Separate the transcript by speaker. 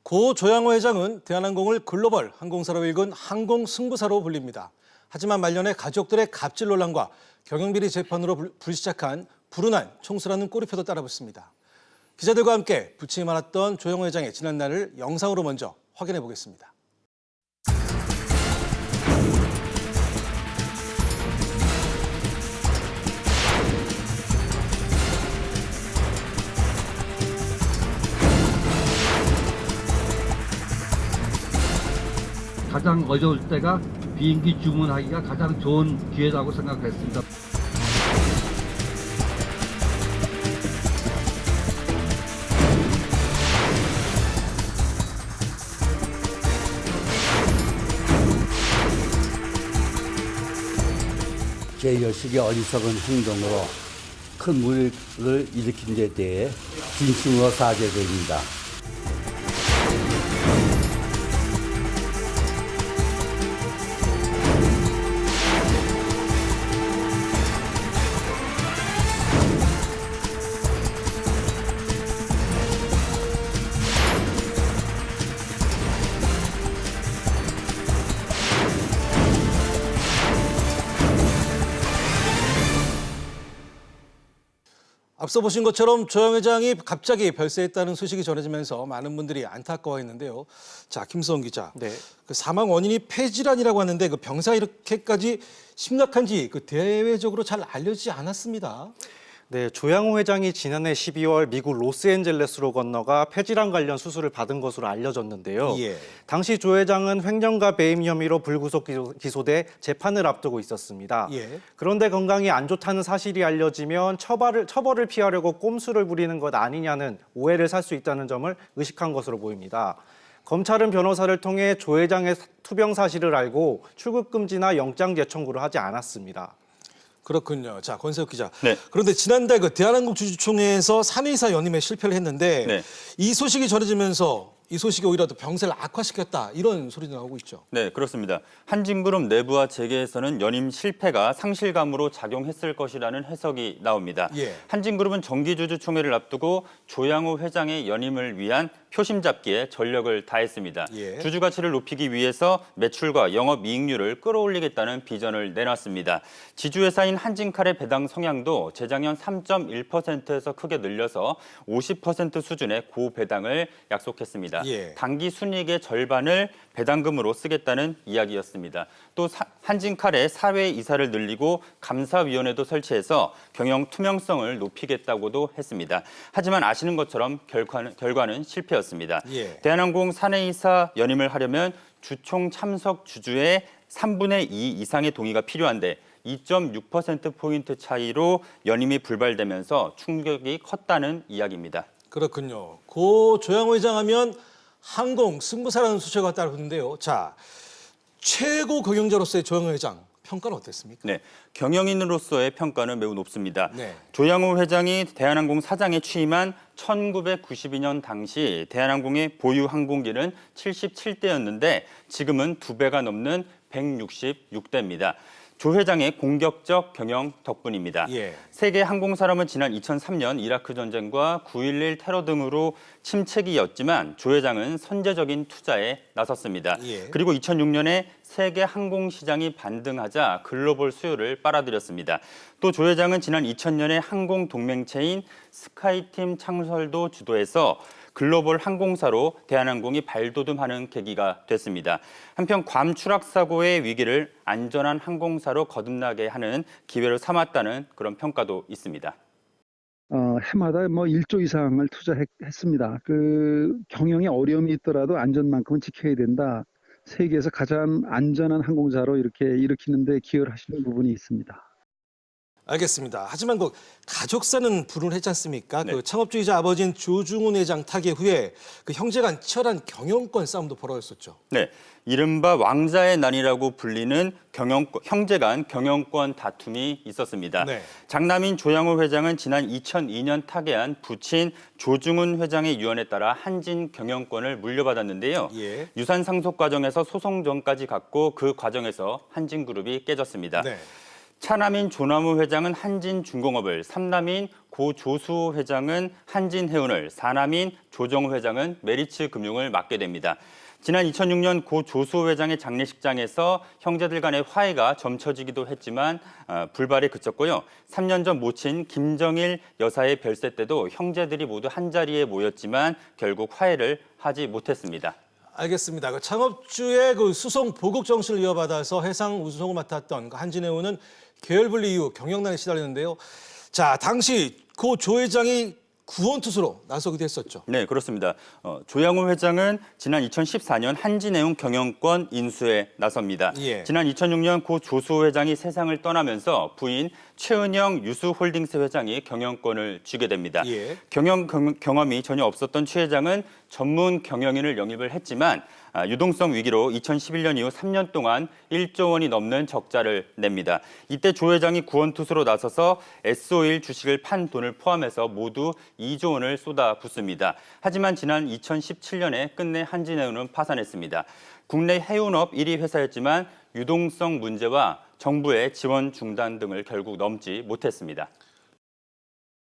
Speaker 1: 고 조양호 회장은 대한항공을 글로벌 항공사로 일군 항공 승부사로 불립니다. 하지만 말년에 가족들의 갑질 논란과 경영비리 재판으로 불시착한 불운한 총수라는 꼬리표도 따라붙습니다. 기자들과 함께 부침이 많았던 조양호 회장의 지난날을 영상으로 먼저 확인해 보겠습니다.
Speaker 2: 가장 어려울 때가 비행기 주문하기가 가장 좋은 기회라고 생각했습니다.
Speaker 3: 제 여식의 어리석은 행동으로 큰 물을 일으킨 데 대해 진심으로 사죄드립니다.
Speaker 1: 앞서 보신 것처럼 조양호 회장이 갑자기 별세했다는 소식이 전해지면서 많은 분들이 안타까워했는데요. 자, 김수원 기자.
Speaker 4: 네.
Speaker 1: 그 사망 원인이 폐질환이라고 하는데 그 병사가 이렇게까지 심각한지 대외적으로 잘 알려지지 않았습니다.
Speaker 4: 네, 조양호 회장이 지난해 12월 미국 로스앤젤레스로 건너가 폐질환 관련 수술을 받은 것으로 알려졌는데요.
Speaker 1: 예.
Speaker 4: 당시 조 회장은 횡령과 배임 혐의로 불구속 기소돼 재판을 앞두고 있었습니다.
Speaker 1: 예.
Speaker 4: 그런데 건강이 안 좋다는 사실이 알려지면 처벌을 피하려고 꼼수를 부리는 것 아니냐는 오해를 살 수 있다는 점을 의식한 것으로 보입니다. 검찰은 변호사를 통해 조 회장의 투병 사실을 알고 출국 금지나 영장 재청구를 하지 않았습니다.
Speaker 1: 그렇군요. 자, 권세욱 기자.
Speaker 5: 네.
Speaker 1: 그런데 지난달 그 대한항공 주주총회에서 사내이사 연임에 실패를 했는데
Speaker 5: 네.
Speaker 1: 이 소식이 전해지면서 이 소식이 오히려 더 병세를 악화시켰다 이런 소리도 나오고 있죠.
Speaker 5: 네, 그렇습니다. 한진그룹 내부와 재계에서는 연임 실패가 상실감으로 작용했을 것이라는 해석이 나옵니다.
Speaker 1: 예.
Speaker 5: 한진그룹은 정기주주총회를 앞두고 조양호 회장의 연임을 위한 표심 잡기에 전력을 다했습니다.
Speaker 1: 예.
Speaker 5: 주주 가치를 높이기 위해서 매출과 영업이익률을 끌어올리겠다는 비전을 내놨습니다. 지주회사인 한진칼의 배당 성향도 재작년 3.1%에서 크게 늘려서 50% 수준의 고배당을 약속했습니다.
Speaker 1: 예.
Speaker 5: 당기 순이익의 절반을 배당금으로 쓰겠다는 이야기였습니다. 또 한진칼의 사회 이사를 늘리고 감사위원회도 설치해서 경영 투명성을 높이겠다고도 했습니다. 하지만 아시는 것처럼 결과는 실패였습니다.
Speaker 1: 예.
Speaker 5: 대한항공 사내이사 연임을 하려면 주총 참석 주주의 3분의 2 이상의 동의가 필요한데 2.6%포인트 차이로 연임이 불발되면서 충격이 컸다는 이야기입니다.
Speaker 1: 그렇군요. 고 조양호 회장 하면 항공 승부사라는 수식어가 따르는데요. 자, 최고 경영자로서의 조양호 회장 평가는 어땠습니까?
Speaker 5: 네, 경영인으로서의 평가는 매우 높습니다.
Speaker 1: 네.
Speaker 5: 조양호 회장이 대한항공 사장에 취임한 1992년 당시 대한항공의 보유 항공기는 77대였는데 지금은 2배가 넘는 166대입니다. 조 회장의 공격적 경영 덕분입니다.
Speaker 1: 예.
Speaker 5: 세계 항공산업은 지난 2003년 이라크 전쟁과 9.11 테러 등으로 침체기였지만 조 회장은 선제적인 투자에 나섰습니다.
Speaker 1: 예.
Speaker 5: 그리고 2006년에 세계 항공시장이 반등하자 글로벌 수요를 빨아들였습니다. 또 조 회장은 지난 2000년에 항공 동맹체인 스카이팀 창설도 주도해서 글로벌 항공사로 대한항공이 발돋움하는 계기가 됐습니다. 한편 괌 추락 사고의 위기를 안전한 항공사로 거듭나게 하는 기회로 삼았다는 그런 평가도 있습니다.
Speaker 6: 해마다 1조 이상을 투자했습니다. 그 경영에 어려움이 있더라도 안전만큼은 지켜야 된다. 세계에서 가장 안전한 항공사로 이렇게 일으키는데 기여를 하시는 부분이 있습니다.
Speaker 1: 알겠습니다. 하지만 그 가족사는 불운했지 않습니까?
Speaker 5: 네.
Speaker 1: 그 창업주의자 아버지인 조중훈 회장 타계 후에 그 형제 간 치열한 경영권 싸움도 벌어졌었죠.
Speaker 5: 네, 이른바 왕자의 난이라고 불리는 형제 간 경영권 다툼이 있었습니다.
Speaker 1: 네.
Speaker 5: 장남인 조양호 회장은 지난 2002년 타계한 부친 조중훈 회장의 유언에 따라 한진 경영권을 물려받았는데요.
Speaker 1: 예.
Speaker 5: 유산 상속 과정에서 소송전까지 갔고 그 과정에서 한진그룹이 깨졌습니다.
Speaker 1: 네.
Speaker 5: 차남인 조남우 회장은 한진중공업을, 삼남인 고조수 회장은 한진해운을, 사남인 조정우 회장은 메리츠금융을 맡게 됩니다. 지난 2006년 고 조수 회장의 장례식장에서 형제들 간의 화해가 점쳐지기도 했지만 불발에 그쳤고요. 3년 전 모친 김정일 여사의 별세 때도 형제들이 모두 한자리에 모였지만 결국 화해를 하지 못했습니다.
Speaker 1: 알겠습니다. 그 창업주의 그 수송 보국 정신을 이어받아서 해상 운송을 맡았던 그 한진해운은 계열 분리 이후 경영난에 시달렸는데요. 자, 당시 고 조 회장이 구원투수로 나서기도 했었죠.
Speaker 5: 네, 그렇습니다. 조양호 회장은 지난 2014년 한진해운 경영권 인수에 나섭니다.
Speaker 1: 예.
Speaker 5: 지난 2006년 고 조수 회장이 세상을 떠나면서 부인 최은영 유수홀딩스 회장이 경영권을 쥐게 됩니다.
Speaker 1: 예.
Speaker 5: 경험이 전혀 없었던 최 회장은 전문 경영인을 영입을 했지만 유동성 위기로 2011년 이후 3년 동안 1조 원이 넘는 적자를 냅니다. 이때 조 회장이 구원투수로 나서서 S-오일 주식을 판 돈을 포함해서 모두 2조 원을 쏟아붓습니다. 하지만 지난 2017년에 끝내 한진해운은 파산했습니다. 국내 해운업 1위 회사였지만 유동성 문제와 정부의 지원 중단 등을 결국 넘지 못했습니다.